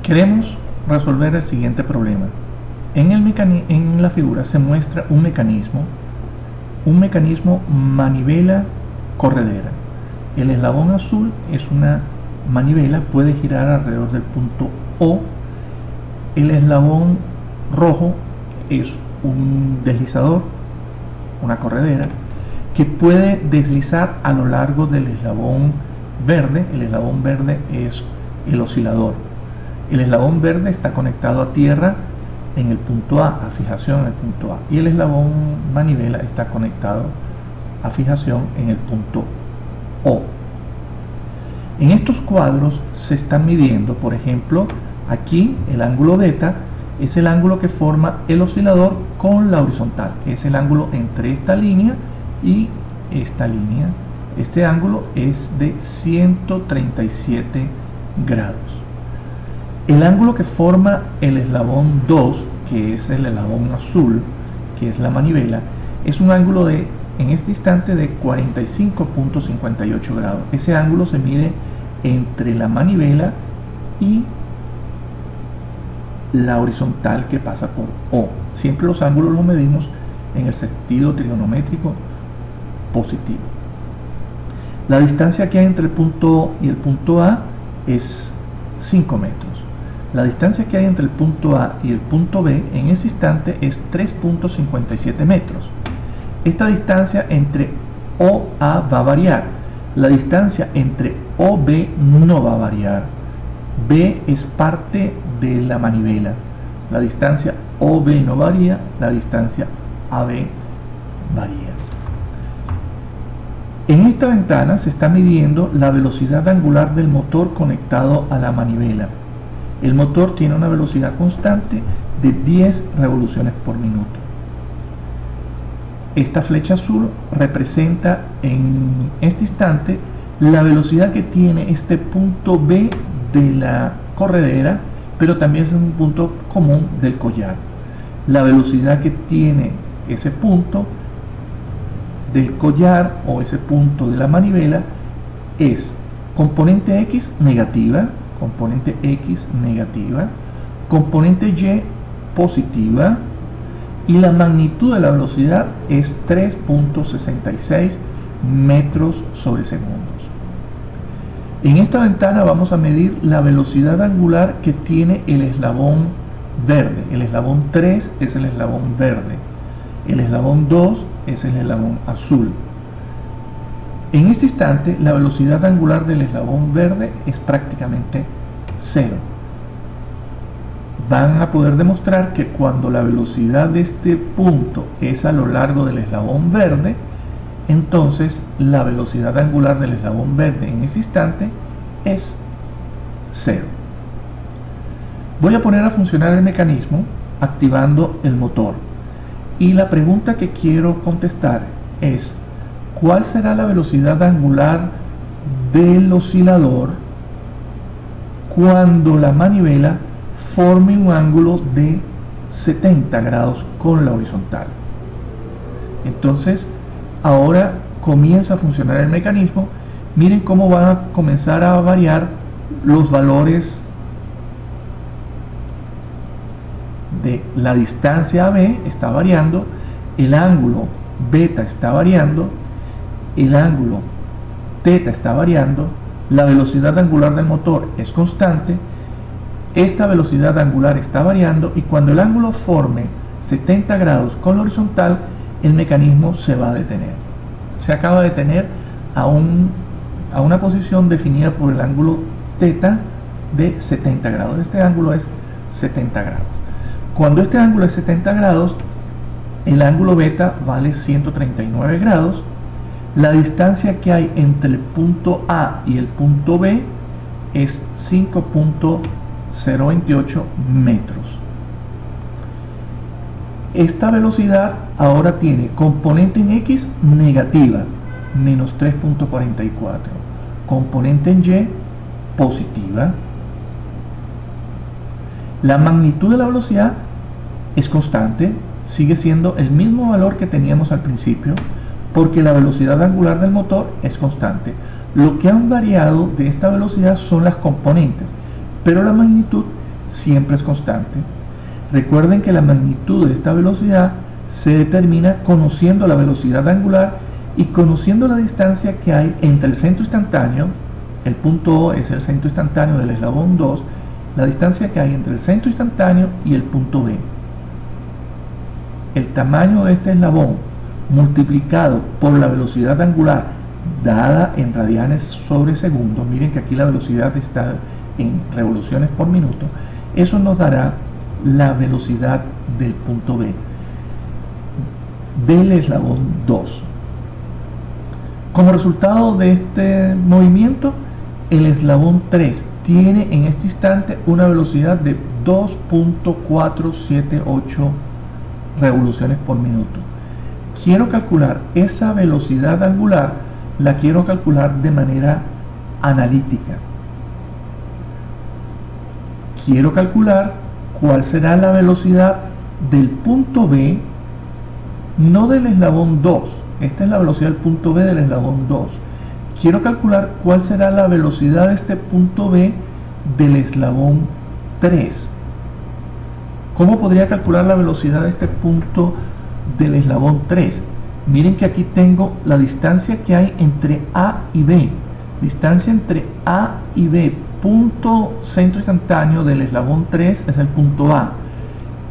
Queremos resolver el siguiente problema. En la figura se muestra un mecanismo manivela corredera. El eslabón azul es una manivela, puede girar alrededor del punto O. El eslabón rojo es un deslizador, una corredera, que puede deslizar a lo largo del eslabón verde. El eslabón verde es el oscilador. El eslabón verde está conectado a tierra en el punto A, a fijación en el punto A, y el eslabón manivela está conectado a fijación en el punto O. En estos cuadros se están midiendo, por ejemplo, aquí el ángulo beta es el ángulo que forma el oscilador con la horizontal, es el ángulo entre esta línea y esta línea. Este ángulo es de 137 grados. El ángulo que forma el eslabón 2, que es el eslabón azul, que es la manivela, es un ángulo en este instante de 45.58 grados. Ese ángulo se mide entre la manivela y la horizontal que pasa por O. Siempre los ángulos los medimos en el sentido trigonométrico positivo. La distancia que hay entre el punto O y el punto A es 5 metros. La distancia que hay entre el punto A y el punto B en ese instante es 3.57 metros. Esta distancia entre OA va a variar. La distancia entre OB no va a variar. B es parte de la manivela. La distancia OB no varía, la distancia AB varía. En esta ventana se está midiendo la velocidad angular del motor conectado a la manivela. El motor tiene una velocidad constante de 10 revoluciones por minuto. Esta flecha azul representa en este instante la velocidad que tiene este punto B de la corredera, pero también es un punto común del collar. La velocidad que tiene ese punto del collar o ese punto de la manivela es componente X negativa, componente X negativa, componente Y positiva, y la magnitud de la velocidad es 3.66 metros sobre segundos. En esta ventana vamos a medir la velocidad angular que tiene el eslabón verde. El eslabón 3 es el eslabón verde. El eslabón 2 es el eslabón azul. En este instante, la velocidad angular del eslabón verde es prácticamente 0. Van a poder demostrar que cuando la velocidad de este punto es a lo largo del eslabón verde, entonces la velocidad angular del eslabón verde en ese instante es 0. Voy a poner a funcionar el mecanismo activando el motor. Y la pregunta que quiero contestar es: ¿cuál será la velocidad angular del oscilador cuando la manivela forme un ángulo de 70 grados con la horizontal? Entonces, ahora comienza a funcionar el mecanismo. Miren cómo van a comenzar a variar los valores de la distancia AB. Está variando, el ángulo beta está variando, el ángulo teta está variando, la velocidad angular del motor es constante, esta velocidad angular está variando, y cuando el ángulo forme 70 grados con la horizontal, el mecanismo se va a detener. Se acaba de detener a una posición definida por el ángulo teta de 70 grados. Este ángulo es 70 grados. Cuando este ángulo es 70 grados, el ángulo beta vale 139 grados. La distancia que hay entre el punto A y el punto B es 5.028 metros. Esta velocidad ahora tiene componente en X negativa, menos 3.44, componente en Y positiva. La magnitud de la velocidad es constante, sigue siendo el mismo valor que teníamos al principio, porque la velocidad angular del motor es constante. Lo que han variado de esta velocidad son las componentes, pero la magnitud siempre es constante. Recuerden que la magnitud de esta velocidad se determina conociendo la velocidad angular y conociendo la distancia que hay entre el centro instantáneo, el punto O es el centro instantáneo del eslabón 2, la distancia que hay entre el centro instantáneo y el punto B. El tamaño de este eslabón multiplicado por la velocidad angular dada en radianes sobre segundo, miren que aquí la velocidad está en revoluciones por minuto, eso nos dará la velocidad del punto B del eslabón 2. Como resultado de este movimiento, el eslabón 3 tiene en este instante una velocidad de 2.478 revoluciones por minuto. Quiero calcular esa velocidad angular, la quiero calcular de manera analítica. Quiero calcular cuál será la velocidad del punto B, no del eslabón 2. Esta es la velocidad del punto B del eslabón 2. Quiero calcular cuál será la velocidad de este punto B del eslabón 3. ¿Cómo podría calcular la velocidad de este punto del eslabón 3? Miren que aquí tengo la distancia que hay entre A y B. Distancia entre A y B. Punto centro instantáneo del eslabón 3 es el punto A.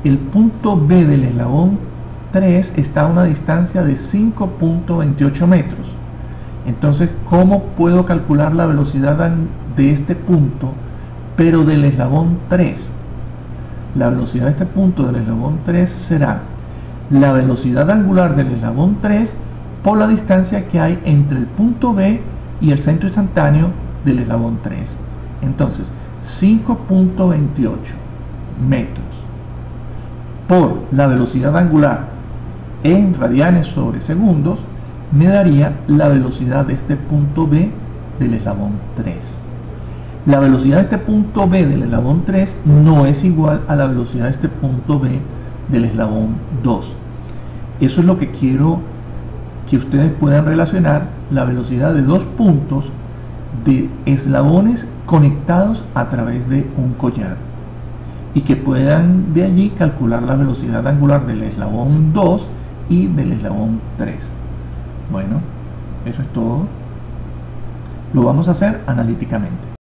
El punto B del eslabón 3 está a una distancia de 5.28 metros. Entonces, ¿cómo puedo calcular la velocidad de este punto, pero del eslabón 3? La velocidad de este punto del eslabón 3 será la velocidad angular del eslabón 3 por la distancia que hay entre el punto B y el centro instantáneo del eslabón 3. Entonces, 5.28 metros por la velocidad angular en radianes sobre segundos me daría la velocidad de este punto B del eslabón 3. La velocidad de este punto B del eslabón 3 no es igual a la velocidad de este punto B del eslabón 2. Eso es lo que quiero que ustedes puedan relacionar, la velocidad de dos puntos de eslabones conectados a través de un collar, y que puedan de allí calcular la velocidad angular del eslabón 2 y del eslabón 3. Bueno, eso es todo. Lo vamos a hacer analíticamente.